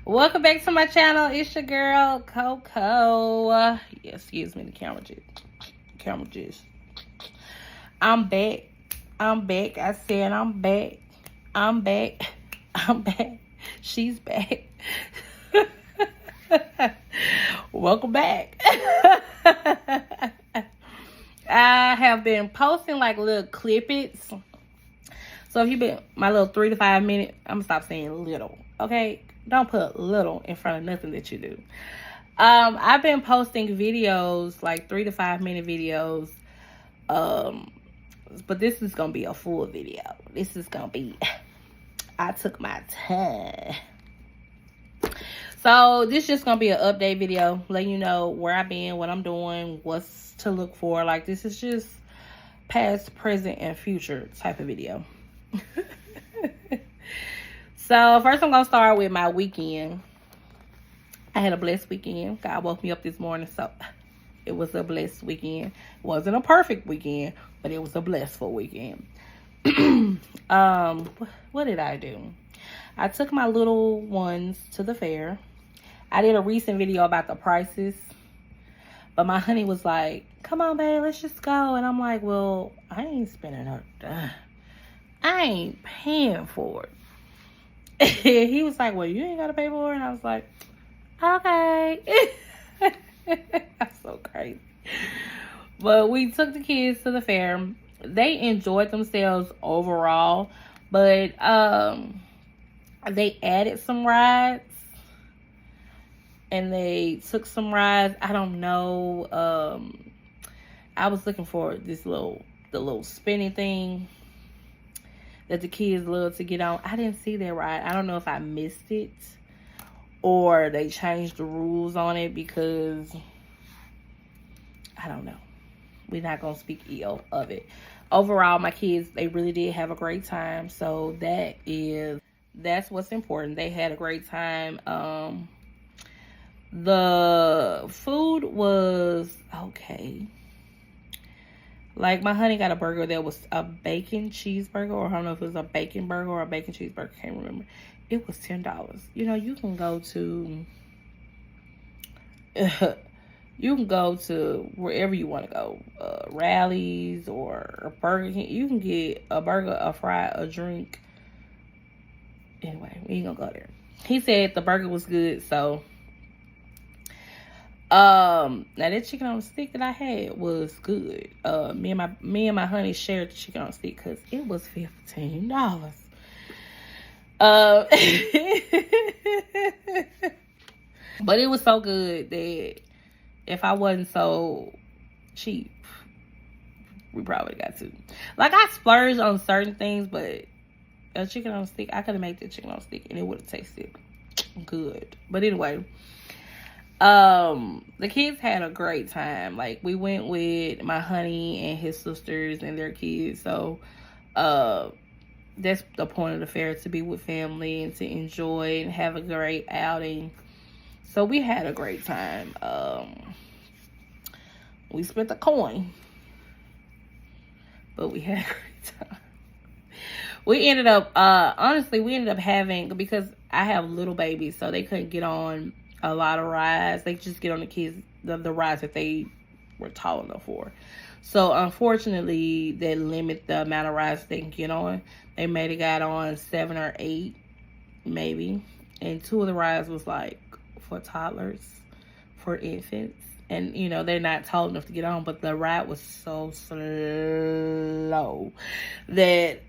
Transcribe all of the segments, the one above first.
Welcome back to my channel. It's your girl, C.O.C.O. Yeah, excuse me, the camera just. I'm back. I said I'm back. I'm back. She's back. Welcome back. I have been posting like little clippets. So if you've been my little 3 to 5 minute, I'm gonna stop saying little. Okay, don't put little in front of nothing that you do. I've been posting videos, like 3 to 5 minute videos. But this is gonna be a full video. This is gonna be, I took my time. So this is just gonna be an update video, letting you know where I've been, what I'm doing, what's to look for. Like, this is just past, present, and future type of video. So first I'm gonna start with my weekend. I had a blessed weekend. God woke me up this morning, so it was a blessed weekend. It wasn't a perfect weekend, but it was a blessful weekend. What did I do? I took my little ones to the fair. I did a recent video about the prices, but my honey was like, come on, babe, let's just go. And I'm like, well, I ain't spending her. I ain't paying for it. He was like, well, you ain't got to pay for it. And I was like, okay. That's so crazy. But we took the kids to the fair. They enjoyed themselves overall, but they added some rides. And they took some rides. I don't know. I was looking for the little spinning thing that the kids love to get on. I didn't see that ride. I don't know if I missed it or they changed the rules on it, because I don't know. We're not going to speak ill of it. Overall, my kids, they really did have a great time. So that's what's important. They had a great time. The food was okay. Like, my honey got a burger that was a bacon cheeseburger, or I don't know if it was a bacon burger or a bacon cheeseburger. Can't remember. It was $10. You know, you can go to wherever you want to go, Rallies or Burger King. You can get a burger, a fry, a drink. Anyway, we ain't gonna go there. He said the burger was good, so. Now that chicken on the stick that I had was good. Me and my honey shared the chicken on the stick because it was $15. But it was so good that if I wasn't so cheap, we probably got to. Like, I splurged on certain things, but a chicken on a stick, I could have made the chicken on a stick and it would have tasted good. But anyway, the kids had a great time. Like, we went with my honey and his sisters and their kids. So, that's the point of the fair, to be with family and to enjoy and have a great outing. So we had a great time. We spent a coin, but we had a great time. We ended up, honestly, having, because I have little babies, so they couldn't get on a lot of rides. They just get on the rides that they were tall enough for. So unfortunately, they limit the amount of rides they can get on. They may have got on 7 or 8, maybe. And 2 of the rides was like for toddlers, for infants. And, you know, they're not tall enough to get on. But the ride was so slow that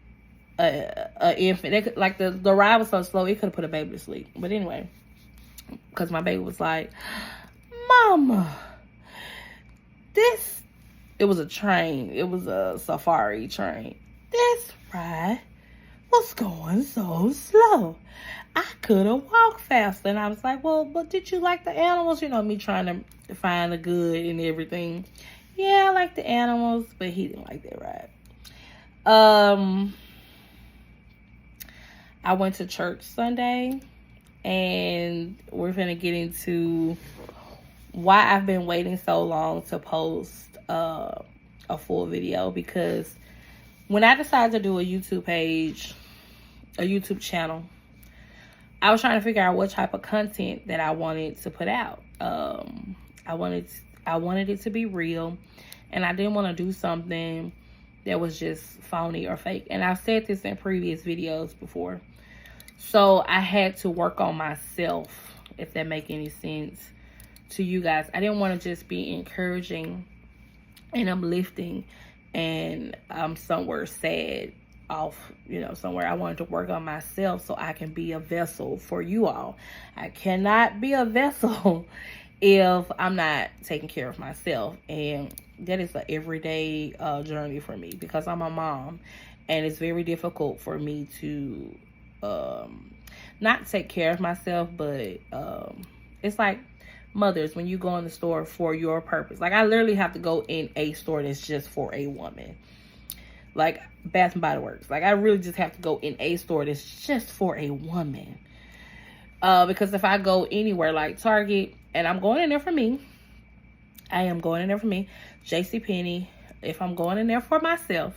an infant, the ride was so slow, it could have put a baby to sleep. But anyway, because my baby was like, Mama, it was a train. It was a safari train. This ride was going so slow. I could have walked faster. And I was like, well, but did you like the animals? You know, me trying to find the good and everything. Yeah, I like the animals, but he didn't like that ride. I went to church Sunday, and we're gonna get into why I've been waiting so long to post a full video, because when I decided to do a YouTube channel, I was trying to figure out what type of content that I wanted to put out. I wanted it to be real, and I didn't want to do something that was just phony or fake. And I've said this in previous videos before. So I had to work on myself, if that make any sense to you guys. I didn't want to just be encouraging and uplifting and I'm somewhere sad off, somewhere. I wanted to work on myself so I can be a vessel for you all. I cannot be a vessel if I'm not taking care of myself. And that is an everyday journey for me, because I'm a mom, and it's very difficult for me to not take care of myself, but it's like mothers, when you go in the store for your purpose. Like, I literally have to go in a store that's just for a woman, like Bath and Body Works. Like, I really just have to go in a store that's just for a woman, because if I go anywhere like Target, and I'm going in there for me, I am going in there for me. JCPenney, if I'm going in there for myself,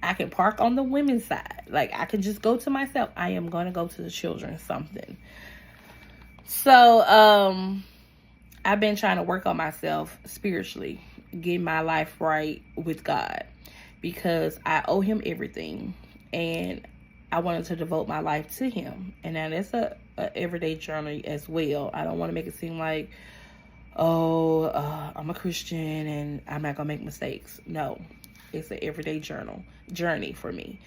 I can park on the women's side. Like, I can just go to myself. I am going to go to the children something. So, I've been trying to work on myself spiritually, get my life right with God, because I owe him everything, and I wanted to devote my life to him. And now that's a everyday journey as well. I don't want to make it seem like, I'm a Christian and I'm not gonna make mistakes. No, it's an everyday journey for me.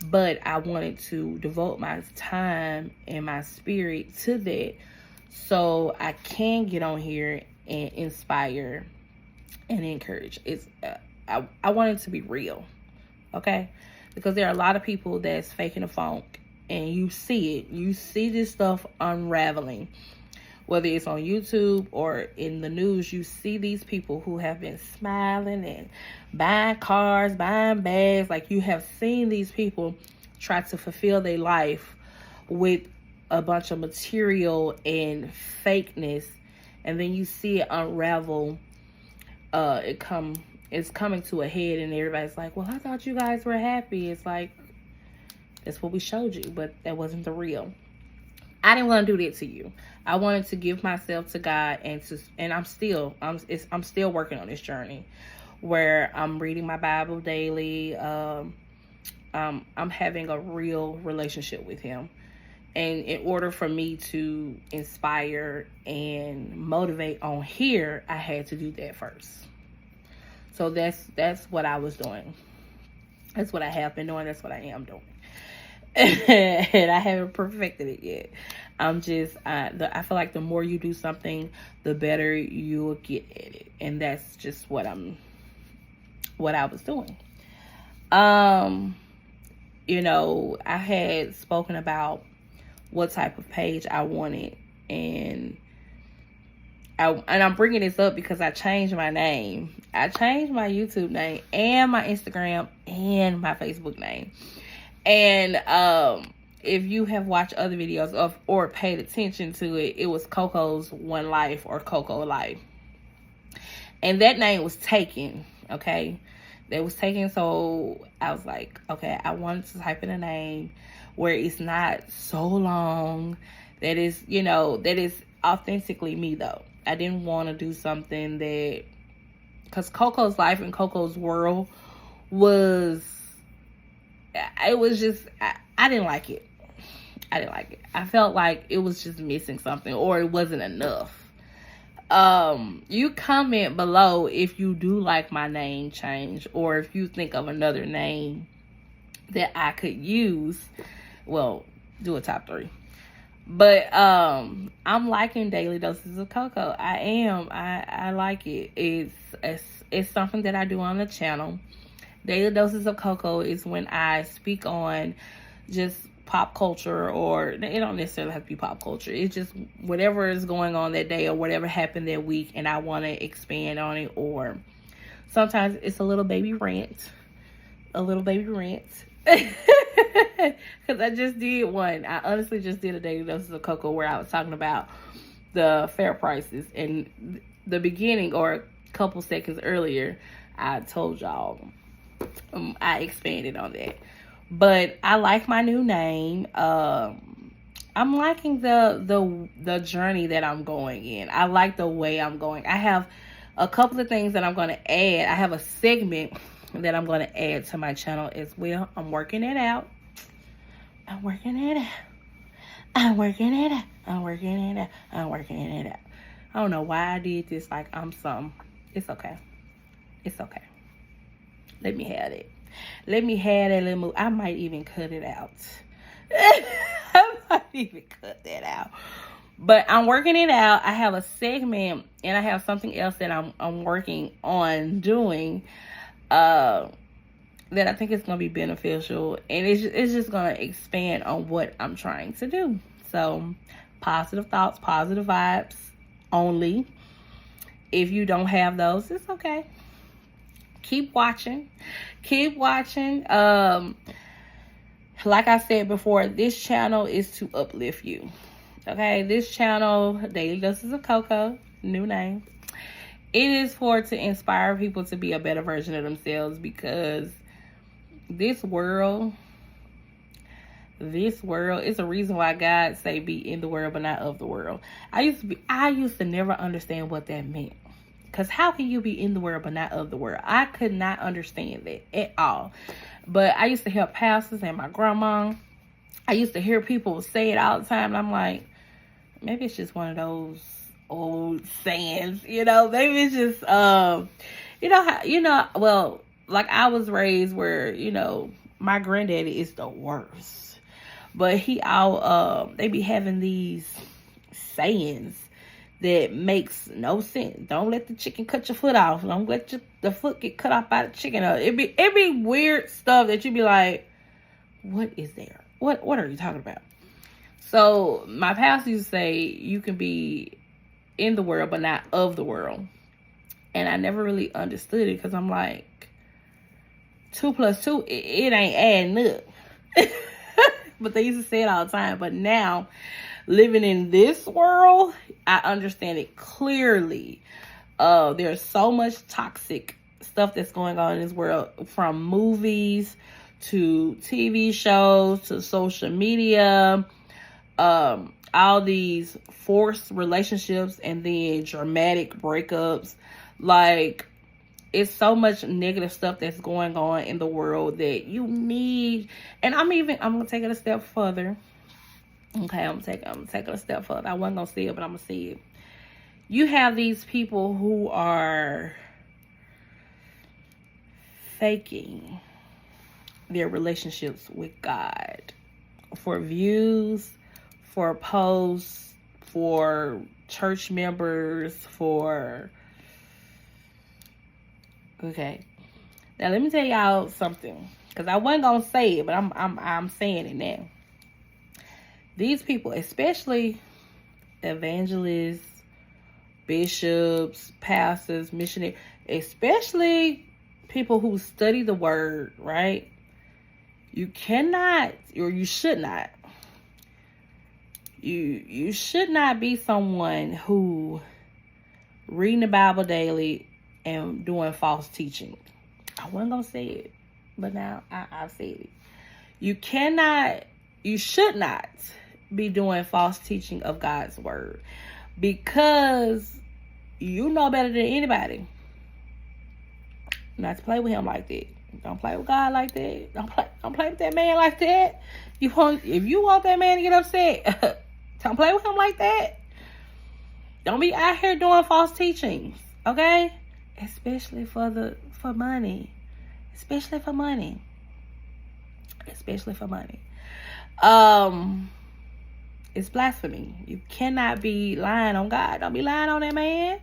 But I wanted to devote my time and my spirit to that, so I can get on here and inspire and encourage. I want it to be real, okay? Because there are a lot of people that's faking the funk, and you see it. You see this stuff unraveling, whether it's on YouTube or in the news. You see these people who have been smiling and buying cars, buying bags. Like, you have seen these people try to fulfill their life with a bunch of material and fakeness, and then you see it unravel. It's coming to a head, and everybody's like, well, I thought you guys were happy. It's like, that's what we showed you, but that wasn't the real. I didn't want to do that to you. I wanted to give myself to God, and I'm still working on this journey where I'm reading my Bible daily. I'm having a real relationship with him. And in order for me to inspire and motivate on here, I had to do that first. So that's what I was doing. That's what I have been doing. That's what I am doing. And I haven't perfected it yet. I feel like the more you do something, the better you will get at it. And that's just what I was doing. I had spoken about what type of page I wanted, and I'm bringing this up because I changed my name. I changed my YouTube name and my Instagram and my Facebook name. And if you have watched other videos or paid attention to it, it was Coco's One Life or Coco Life. And that name was taken, okay? That was taken, so I was like, okay, I wanted to type in a name where it's not so long, that is authentically me, though. I didn't want to do something that, because Coco's Life and Coco's World I didn't like it. I felt like it was just missing something, or it wasn't enough. You comment below if you do like my name change, or if you think of another name that I could use. Well, do a top 3. But I'm liking Daily Doses of Coco. I am. I like it. It's something that I do on the channel. Daily Doses of Coco is when I speak on just pop culture, or it don't necessarily have to be pop culture. It's just whatever is going on that day or whatever happened that week, and I want to expand on it. Or sometimes it's a little baby rant. Because I just did one. I honestly just did a Daily Doses of Coco where I was talking about the fair prices. And the beginning, or a couple seconds earlier, I told y'all I expanded on that. But I like my new name. I'm liking the journey that I'm going in. I like the way I'm going. I have a couple of things that I'm going to add. I have a segment that I'm going to add to my channel as well. I'm working it out. I'm working it out. I'm working it out. I'm working it out. I'm working it out. I don't know why I did this like I'm some. It's okay. It's okay. Let me have it. Let me have that little move. I might even cut it out. I might even cut that out. But I'm working it out. I have a segment and I have something else that I'm working on doing that I think is going to be beneficial. And it's just going to expand on what I'm trying to do. So positive thoughts, positive vibes only. If you don't have those, it's okay. Keep watching. Keep watching. Like I said before, this channel is to uplift you. Okay, this channel, Daily Doses of C.O.C.O, new name. It is for to inspire people to be a better version of themselves, because this world is a reason why God say be in the world but not of the world. I used to never understand what that meant. Because how can you be in the world but not of the world? I could not understand that at all. But I used to hear pastors and my grandma. I used to hear people say it all the time. And I'm like, maybe it's just one of those old sayings. You know, maybe it's just, well, like I was raised where, my granddaddy is the worst. But they be having these sayings that makes no sense. Don't let the chicken cut your foot off. Don't let the foot get cut off by the chicken. It be weird stuff that you be like, what is there? What are you talking about? So my pastor used to say you can be in the world but not of the world. And I never really understood it, because I'm like, 2 + 2, it ain't adding up. But they used to say it all the time. But now, living in this world, I understand it clearly. There's so much toxic stuff that's going on in this world, from movies to TV shows to social media, all these forced relationships and then dramatic breakups. Like, it's so much negative stuff that's going on in the world that you need. And I'm gonna take it a step further. Okay, I'm taking it a step further. I wasn't gonna say it, but I'm gonna say it. You have these people who are faking their relationships with God for views, for posts, for church members, okay. Now let me tell y'all something, because I wasn't gonna say it, but I'm saying it now. These people, especially evangelists, bishops, pastors, missionaries, especially people who study the word, right? You cannot, or you should not. You should not be someone who reading the Bible daily and doing false teaching. I wasn't gonna say it, but now I've said it. You should not be doing false teaching of God's word, because you know better than anybody not to play with him like that. Don't play with God like that. Don't play with that man like that. If you want that man to get upset, don't play with him like that. Don't be out here doing false teachings, okay? Especially for money. Especially for money. It's blasphemy. You cannot be lying on God. Don't be lying on that man.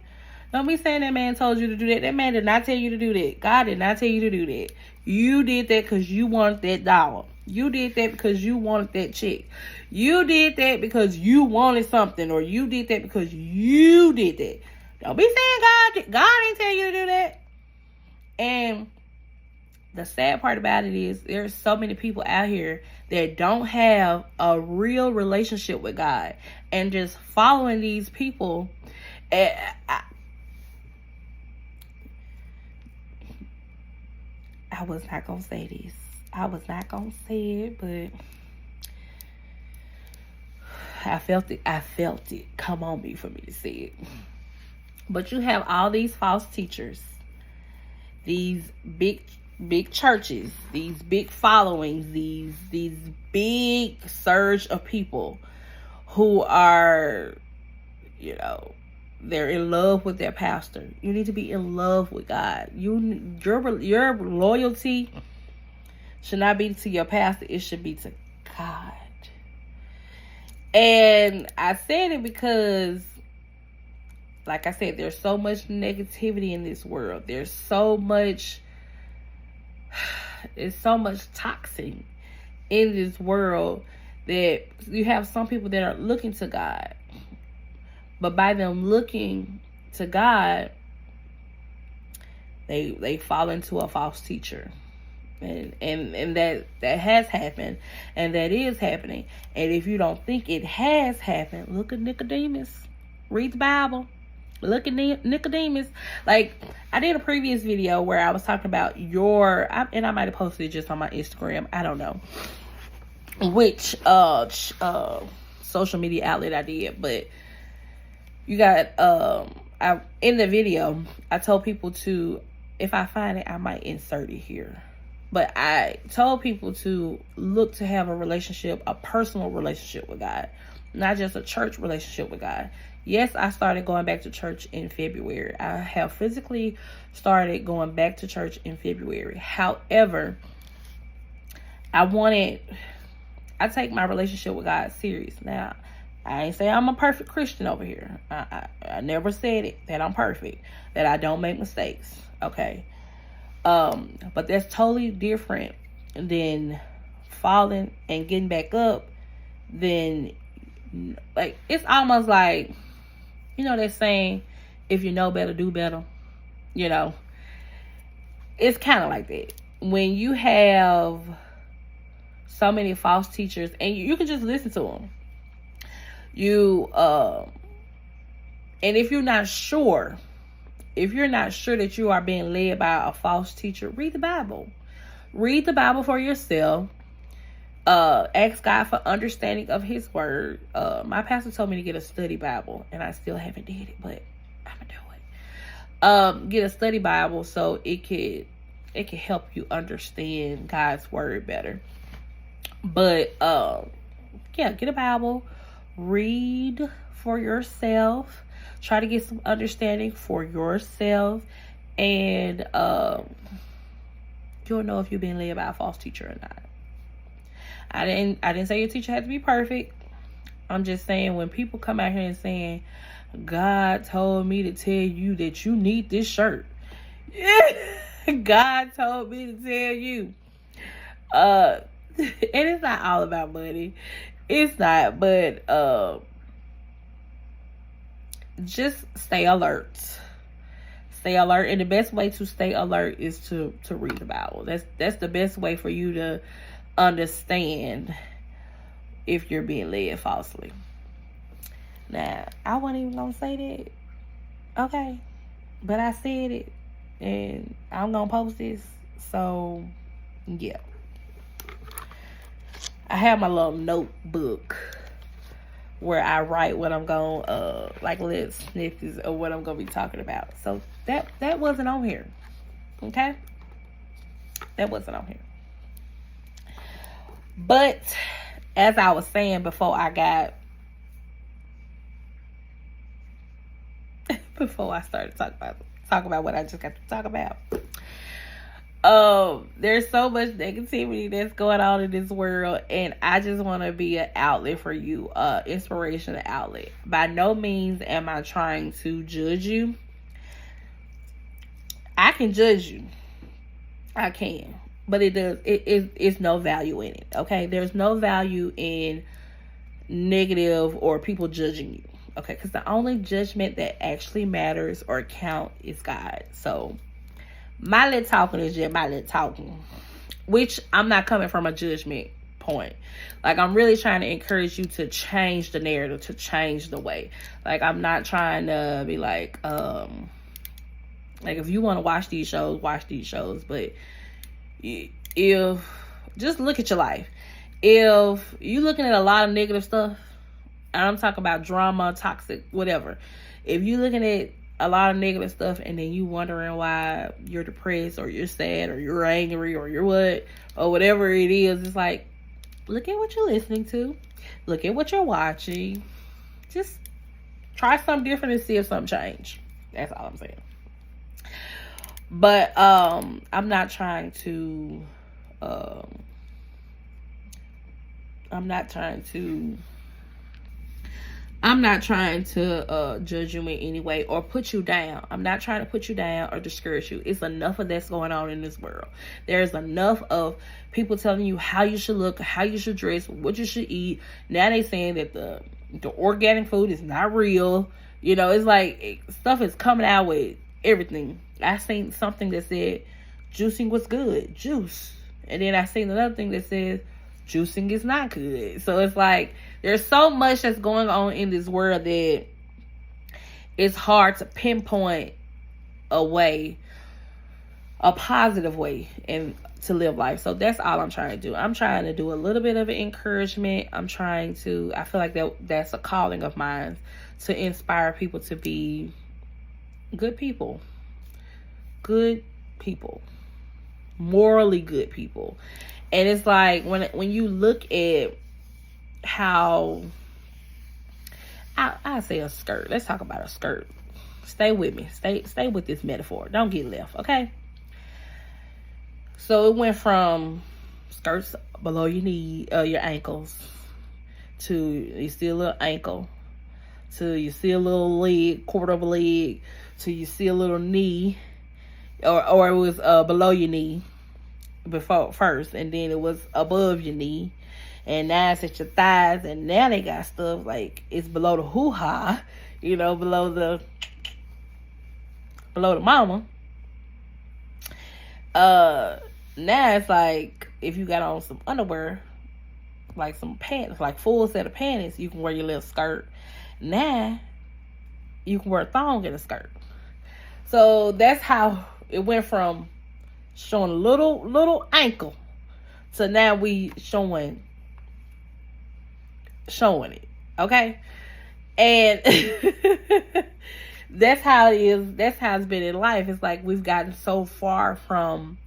Don't be saying that man told you to do that. That man did not tell you to do that. God did not tell you to do that. You did that because you wanted that dollar. You did that because you wanted that chick. You did that because you wanted something, or you did that because you did that. Don't be saying God didn't tell you to do that. And the sad part about it is there's so many people out here that don't have a real relationship with God and just following these people. I was not going to say this. I was not going to say it, but I felt it. I felt it. Come on me for me to say it. But you have all these false teachers, these big churches, these big followings, these big surge of people who are, they're in love with their pastor. You need to be in love with God. Your loyalty should not be to your pastor. It should be to God. And I said it because, like I said, there's so much negativity in this world. There's so much toxin in this world that you have some people that are looking to God. But by them looking to God, they fall into a false teacher. And that has happened, and that is happening. And if you don't think it has happened, look at Nicodemus. Read the Bible. Look at Nicodemus. Like, I did a previous video where I was talking about and I might have posted it just on my Instagram. I don't know which social media outlet I did, but you got in the video I told people to, if I find it, I might insert it here. But I told people to look to have a personal relationship with God, not just a church relationship with God. Yes, I started going back to church in February. I have physically started going back to church in February. However, I take my relationship with God serious. Now, I ain't say I'm a perfect Christian over here. I never said it, that I'm perfect, that I don't make mistakes. Okay. But that's totally different than falling and getting back up. Then, like, it's almost like, they're saying, if you know better, do better. It's kind of like that. When you have so many false teachers, and you can just listen to them. And if you're not sure that you are being led by a false teacher, read the Bible. Read the Bible for yourself. Ask God for understanding of His word. My pastor told me to get a study Bible, and I still haven't did it, but I'm gonna do it. Get a study Bible so it could help you understand God's word better. But get a Bible. Read for yourself. Try to get some understanding for yourself, and you'll know if you're being led by a false teacher or not. I didn't say your teacher had to be perfect. I'm just saying, when people come out here and saying, God told me to tell you that you need this shirt. God told me to tell you. And it's not all about money. It's not, but just stay alert. Stay alert, and the best way to stay alert is to read the Bible. That's the best way for you to understand if you're being led falsely. Now, I wasn't even gonna say that, okay, but I said it, and I'm gonna post this. So yeah, I have my little notebook where I write what I'm gonna like little snippets of what I'm gonna be talking about. So that wasn't on here. Okay? That wasn't on here. But as I was saying before I started talking about what I just got to talk about. There's so much negativity that's going on in this world, and I just want to be an outlet for you, inspiration outlet. By no means am I trying to judge you. I can judge you. I can. But it's no value in it. Okay? There's no value in negative or people judging you. Okay? Because the only judgment that actually matters or count is God. So my little talking is just my little talking, which I'm not coming from a judgment point. Like, I'm really trying to encourage you to change the narrative, to change the way. Like, I'm not trying to be like if you want to watch these shows, but if just look at your life. If you're looking at a lot of negative stuff, I'm talking about drama, toxic, whatever. If you're looking at a lot of negative stuff and then you wondering why you're depressed or you're sad or you're angry or you're what or whatever it is, it's like, look at what you're listening to. Look at what you're watching. Just try something different and see if something change. That's all I'm saying. But I'm not trying to judge you in any way or put you down. I'm not trying to put you down or discourage you. It's enough of that's going on in this world. There's enough of people telling you how you should look, how you should dress, what you should eat. Now they saying that the organic food is not real. You know, it's like stuff is coming out with everything. I seen something that said juicing was good, juice. And then I seen another thing that says juicing is not good. So it's like there's so much that's going on in this world that it's hard to pinpoint a way, a positive way, and to live life. So that's all I'm trying to do. I'm trying to do a little bit of an encouragement. I feel like that's a calling of mine, to inspire people to be good people, morally good people. And it's like when you look at how I say a skirt. Let's talk about a skirt. Stay with me. Stay with this metaphor. Don't get left, okay? So it went from skirts below your knee, your ankles, to you see a little ankle, to you see a little leg, quarter of a leg, to you see a little knee, or it was below your knee before first, and then it was above your knee, and now it's at your thighs, and now they got stuff like it's below the hoo-ha, you know, below the mama. Now it's like if you got on some underwear, like some pants, like full set of panties, you can wear your little skirt. Now you can wear a thong and a skirt. So that's how it went from showing a little ankle to now we showing it, okay? And that's how it is. That's how it's been in life. It's like we've gotten so far from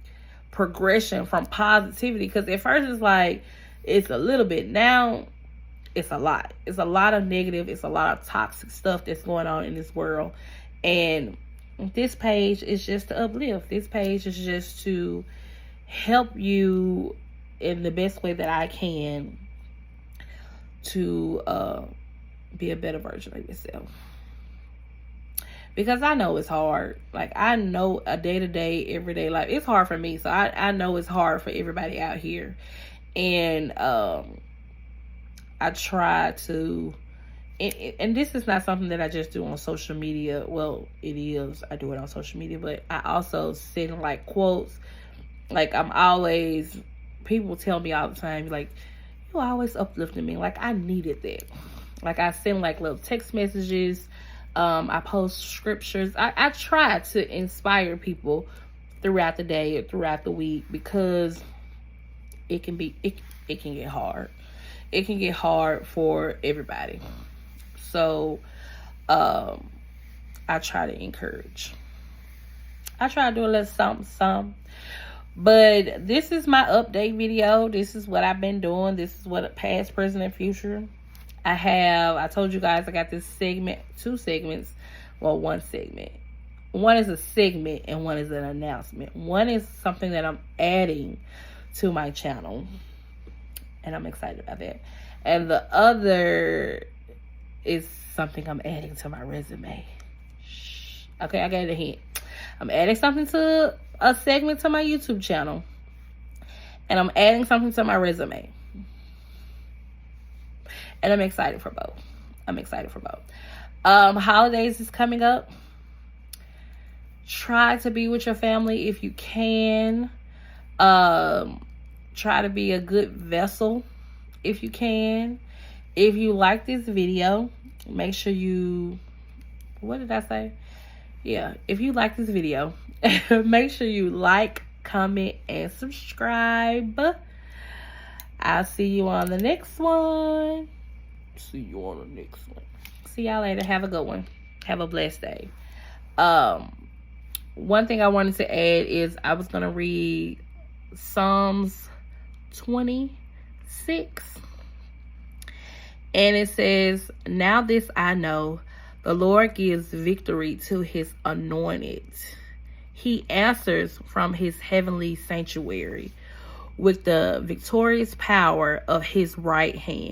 progression, from positivity, because at first it's like it's a little bit, now it's a lot. It's a lot of negative, it's a lot of toxic stuff that's going on in this world. And this page is just to uplift. This page is just to help you in the best way that I can to be a better version of yourself. Because I know it's hard. Like, I know a day-to-day, everyday life, it's hard for me. So I know it's hard for everybody out here. And I try to, and this is not something that I just do on social media. Well, it is. I do it on social media. But I also send, like, quotes. Like, I'm always, people tell me all the time, like, you always uplifting me. Like, I needed that. Like, I send, like, little text messages. I post scriptures. I try to inspire people throughout the day or throughout the week, because it can get hard. It can get hard for everybody. So I try to encourage. I try to do a little something. But this is my update video. This is what I've been doing. This is what past, present, and future. I told you guys I got this segment, 2 segments. Well, 1 segment. One is a segment and one is an announcement. One is something that I'm adding to my channel, and I'm excited about that. And the other is something I'm adding to my resume. Shh. Okay, I got a hint. I'm adding something to a segment to my YouTube channel, and I'm adding something to my resume. And I'm excited for both. Holidays is coming up. Try to be with your family if you can. Try to be a good vessel if you can. If you like this video, make sure you, what did I say? Yeah, if you like this video, make sure you like, comment, and subscribe. I'll see you on the next one. See you on the next one. See y'all later. Have a good one. Have a blessed day. One thing I wanted to add is I was going to read Psalms 26. And it says, now this I know, the Lord gives victory to his anointed. He answers from his heavenly sanctuary with the victorious power of his right hand.